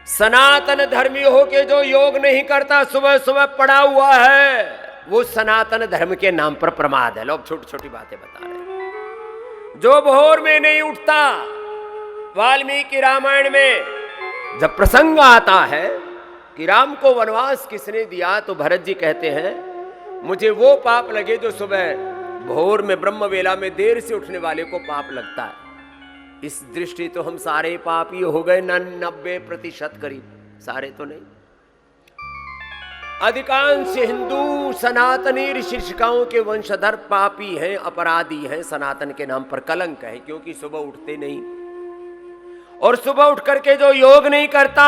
सनातन धर्मी हो के जो योग नहीं करता, सुबह सुबह पड़ा हुआ है, वो सनातन धर्म के नाम पर प्रमाद है। लोग छोटी छोटी बातें बता रहे हैं। जो भोर में नहीं उठता, वाल्मीकि रामायण में जब प्रसंग आता है कि राम को वनवास किसने दिया, तो भरत जी कहते हैं मुझे वो पाप लगे जो सुबह भोर में ब्रह्म वेला में देर से उठने वाले को पाप लगता है। इस दृष्टि तो हम सारे पापी हो गए, 90% करीब, सारे तो नहीं। अधिकांश हिंदू सनातनी ऋषिकाओं के वंशधर पापी हैं, अपराधी हैं, सनातन के नाम पर कलंक है, क्योंकि सुबह उठते नहीं। और सुबह उठ करके जो योग नहीं करता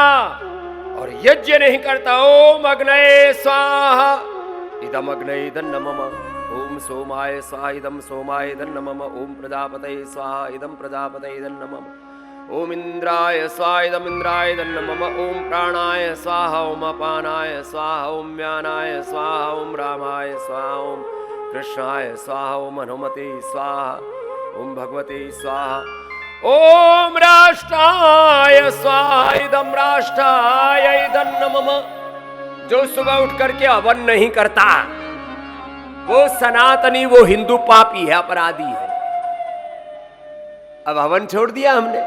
और यज्ञ नहीं करता, ओम अग्नये स्वाहा इदम अग्नये नमः, ओम सोमाय स्वाहा इदम सोमाय नमः, ओम प्रजापतये स्वाहा इदम प्रजापतये नमः, ओम इंद्राय स्वाहा इदम इंद्राय नमः, ओम प्राणाय स्वाहा, ओम अपानाय स्वाहा, ओम व्यानाय स्वाहा, ओम रामाय स्वाहा, ओम कृष्णाय स्वाहा, ओम हनुमते स्वाहा, ओम भगवते स्वाहा, ओम राष्ट्राय स्वाहा इदम राष्ट्राय इदं नमः। जो सुबह उठ करके हवन नहीं करता, वो सनातनी, वो हिंदू पापी है, अपराधी है। अब हवन छोड़ दिया हमने।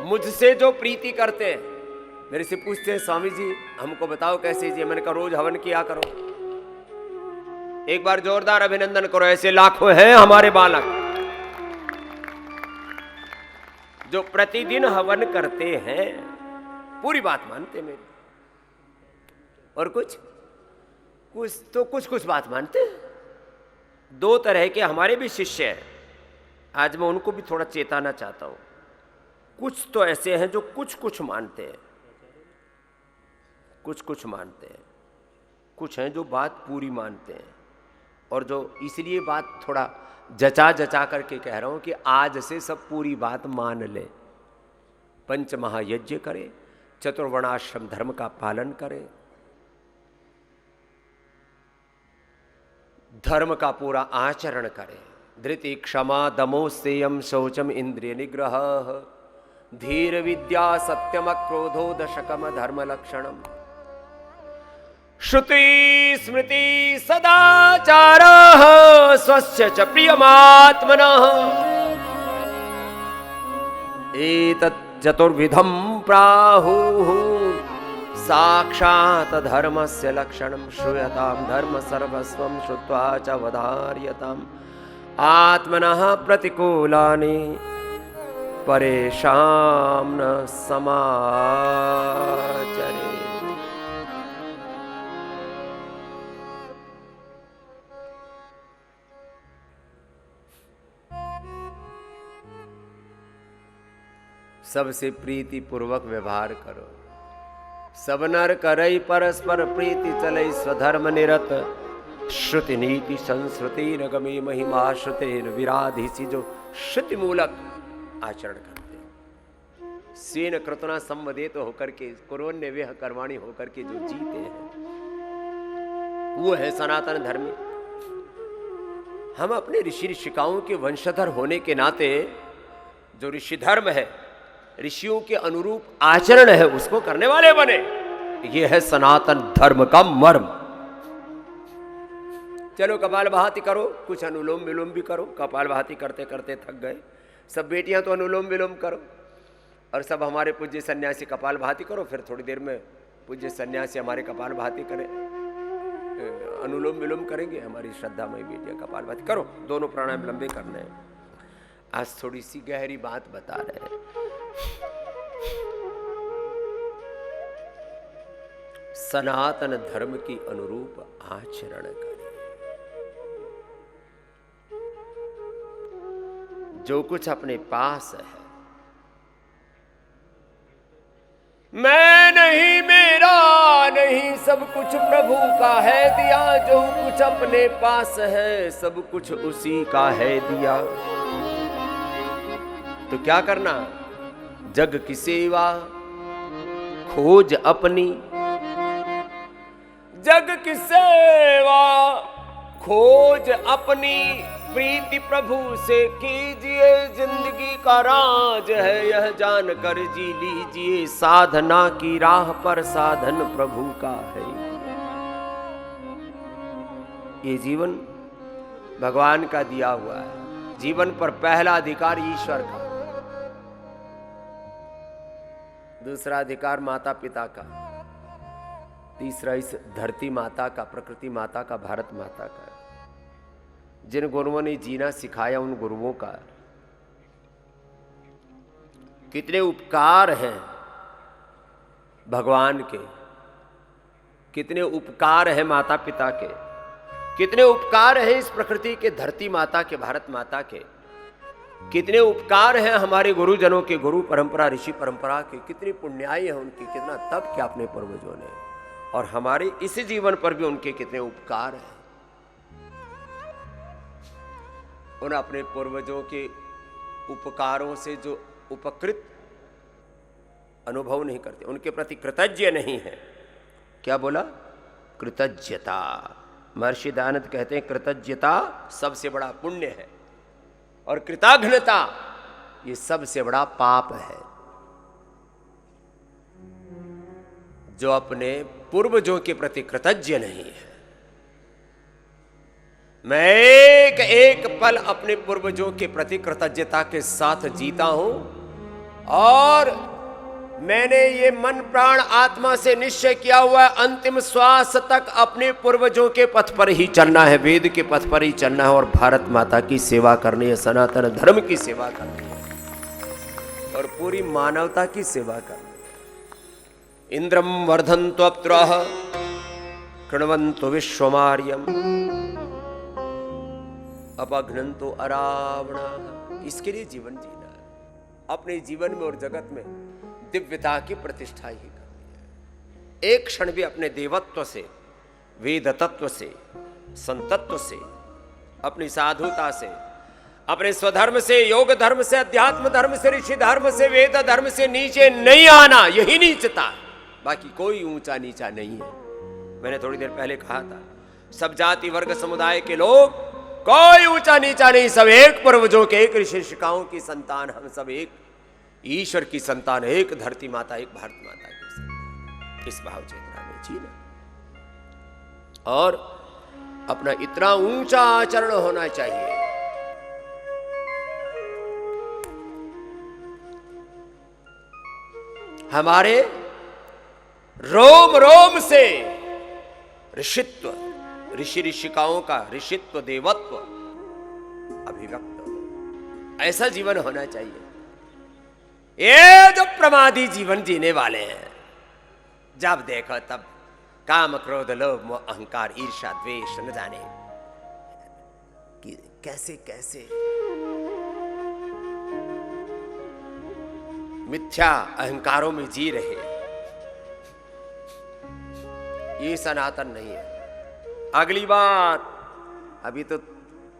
मुझसे जो प्रीति करते हैं, मेरे से पूछते हैं स्वामी जी हमको बताओ कैसे जी। मैंने कहा रोज हवन किया करो, एक बार जोरदार अभिनंदन करो। ऐसे लाखों हैं हमारे बालक जो प्रतिदिन हवन करते हैं, पूरी बात मानते मेरी, और कुछ बात मानते हैं। दो तरह के हमारे भी शिष्य हैं, आज मैं उनको भी थोड़ा चेताना चाहता हूं। कुछ तो ऐसे हैं जो कुछ मानते हैं, कुछ मानते हैं, कुछ हैं जो बात पूरी मानते हैं, और जो इसलिए बात थोड़ा जचा करके कह रहा हूं कि आज से सब पूरी बात मान ले। पंच महायज्ञ करे, चतुर्वर्णाश्रम धर्म का पालन करे, धर्म का पूरा आचरण करे। धृति क्षमा दमो सेयम शौचम इंद्रिय निग्रह, धीर विद्या सत्यम क्रोधो दशकम धर्म लक्षणम, श्रुति स्मृति सदाचारः स्वस्य च प्रियमात्मनः, एतत् चतुर्विधं प्राहुः साक्षात् धर्मस्य लक्षणं, श्रूयतां धर्म सर्वस्वं श्रुत्वा च वधार्यताम्, आत्मनः प्रतिकूलानि परेषां न समाचरे। सबसे प्रीति पूर्वक व्यवहार करो, सब नर करई परस्पर प्रीति चलई स्वधर्म निरत, श्रुति नीति संस्कृति नगमे महिमा श्रुतेन विराधि, सी जो श्रुति मूलक आचरण करते हैं, स्वेन कृतना संवदेत होकर के कुर्वन्य वेह कर्माणि होकर के जो जीते हैं, वो है सनातन धर्मी। हम अपने ऋषि ऋषिकाओं के वंशधर होने के नाते जो ऋषि धर्म है, ऋषियों के अनुरूप आचरण है, उसको करने वाले बने। यह है सनातन धर्म का मर्म। चलो कपालभाति करो, कुछ अनुलोम विलोम भी करो। कपालभाति करते करते थक गए, सब बेटियां तो अनुलोम विलोम करो, और सब हमारे पूज्य सन्यासी कपालभाति करो। फिर थोड़ी देर में पूज्य सन्यासी हमारे कपालभाति करें, अनुलोम विलोम करेंगे। हमारी श्रद्धामयी बेटियां कपालभाति करो, दोनों प्राणायाम लंबे करने हैं। आज थोड़ी सी गहरी बात बता रहे हैं। सनातन धर्म की अनुरूप आचरण करें। जो कुछ अपने पास है, मैं नहीं मेरा नहीं, सब कुछ प्रभु का है दिया। जो कुछ अपने पास है, सब कुछ उसी का है दिया। तो क्या करना? जग की सेवा खोज अपनी, जग की सेवा खोज अपनी, प्रीति प्रभु से कीजिए, जिंदगी का राज है यह जानकर जी लीजिए, साधना की राह पर साधन प्रभु का है। ये जीवन भगवान का दिया हुआ है। जीवन पर पहला अधिकार ईश्वर का, दूसरा अधिकार माता पिता का, तीसरा इस धरती माता का, प्रकृति माता का, भारत माता का। जिन गुरुओं ने जीना सिखाया उन गुरुओं का कितने उपकार हैं भगवान के, कितने उपकार हैं माता पिता के, कितने उपकार हैं इस प्रकृति के, धरती माता के, भारत माता के, कितने उपकार हैं हमारे गुरुजनों के, गुरु परंपरा, ऋषि परंपरा के, कितनी पुण्याई है उनकी, कितना तप किया अपने पूर्वजों ने, और हमारे इस जीवन पर भी उनके कितने उपकार हैं। उन अपने पूर्वजों के उपकारों से जो उपकृत अनुभव नहीं करते, उनके प्रति कृतज्ञ नहीं है। क्या बोला? कृतज्ञता। महर्षि दयानंद कहते हैं कृतज्ञता सबसे बड़ा पुण्य है और कृतघ्नता ये सबसे बड़ा पाप है। जो अपने पूर्वजों के प्रति कृतज्ञ नहीं है। मैं एक एक पल अपने पूर्वजों के प्रति कृतज्ञता के साथ जीता हूं और मैंने ये मन प्राण आत्मा से निश्चय किया हुआ है अंतिम श्वास तक अपने पूर्वजों के पथ पर ही चलना है, वेद के पथ पर ही चलना है और भारत माता की सेवा करनी है, सनातन धर्म की सेवा करनी है और पूरी मानवता की सेवा करनी है। इंद्रम वर्धन्त्वप्त्रः कृण्वन्तु विश्वमार्यम् अपघ्नन्तु अरावणाः। इसके लिए जीवन जीना है। अपने जीवन में और जगत में दिव्यता की प्रतिष्ठा ही करनी है। एक क्षण भी अपने देवत्व से, वेद तत्व से, संतत्व से, अपनी साधुता से, अपने स्वधर्म से, योग धर्म से, अध्यात्म धर्म से, ऋषि धर्म से, वेद धर्म से नीचे नहीं आना। यही नीचता, बाकी कोई ऊंचा नीचा नहीं है। मैंने थोड़ी देर पहले कहा था सब जाति वर्ग समुदाय के लोग, कोई ऊंचा नीचा नहीं, सब एक पूर्वजों के, एक ऋषि ऋषिकाओं की संतान, हम सब एक ईश्वर की संतान, एक धरती माता, एक भारत माता की संतान। इस भाव चेतना में जीना और अपना इतना ऊंचा आचरण होना चाहिए। हमारे रोम रोम से ऋषित्व, ऋषि ऋषिकाओं का ऋषित्व, देवत्व अभिव्यक्त हो। ऐसा जीवन होना चाहिए। ये जो प्रमादी जीवन जीने वाले हैं, जब देखो तब काम क्रोध लोभ मोह अहंकार ईर्ष्या द्वेष न जाने कि कैसे कैसे मिथ्या अहंकारों में जी रहे, ये सनातन नहीं है। अगली बात, अभी तो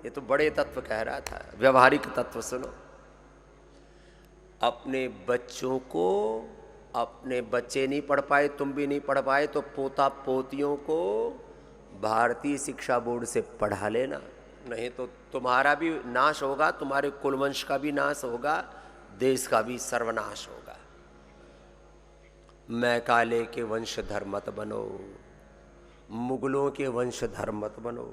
ये तो बड़े तत्व कह रहा था, व्यवहारिक तत्व सुनो। अपने बच्चों को, अपने बच्चे नहीं पढ़ पाए, तुम भी नहीं पढ़ पाए, तो पोता पोतियों को भारतीय शिक्षा बोर्ड से पढ़ा लेना, नहीं तो तुम्हारा भी नाश होगा, तुम्हारे कुलवंश का भी नाश होगा, देश का भी सर्वनाश होगा। मैकाले के वंशधर मत बनो, मुगलों के वंशधर मत बनो।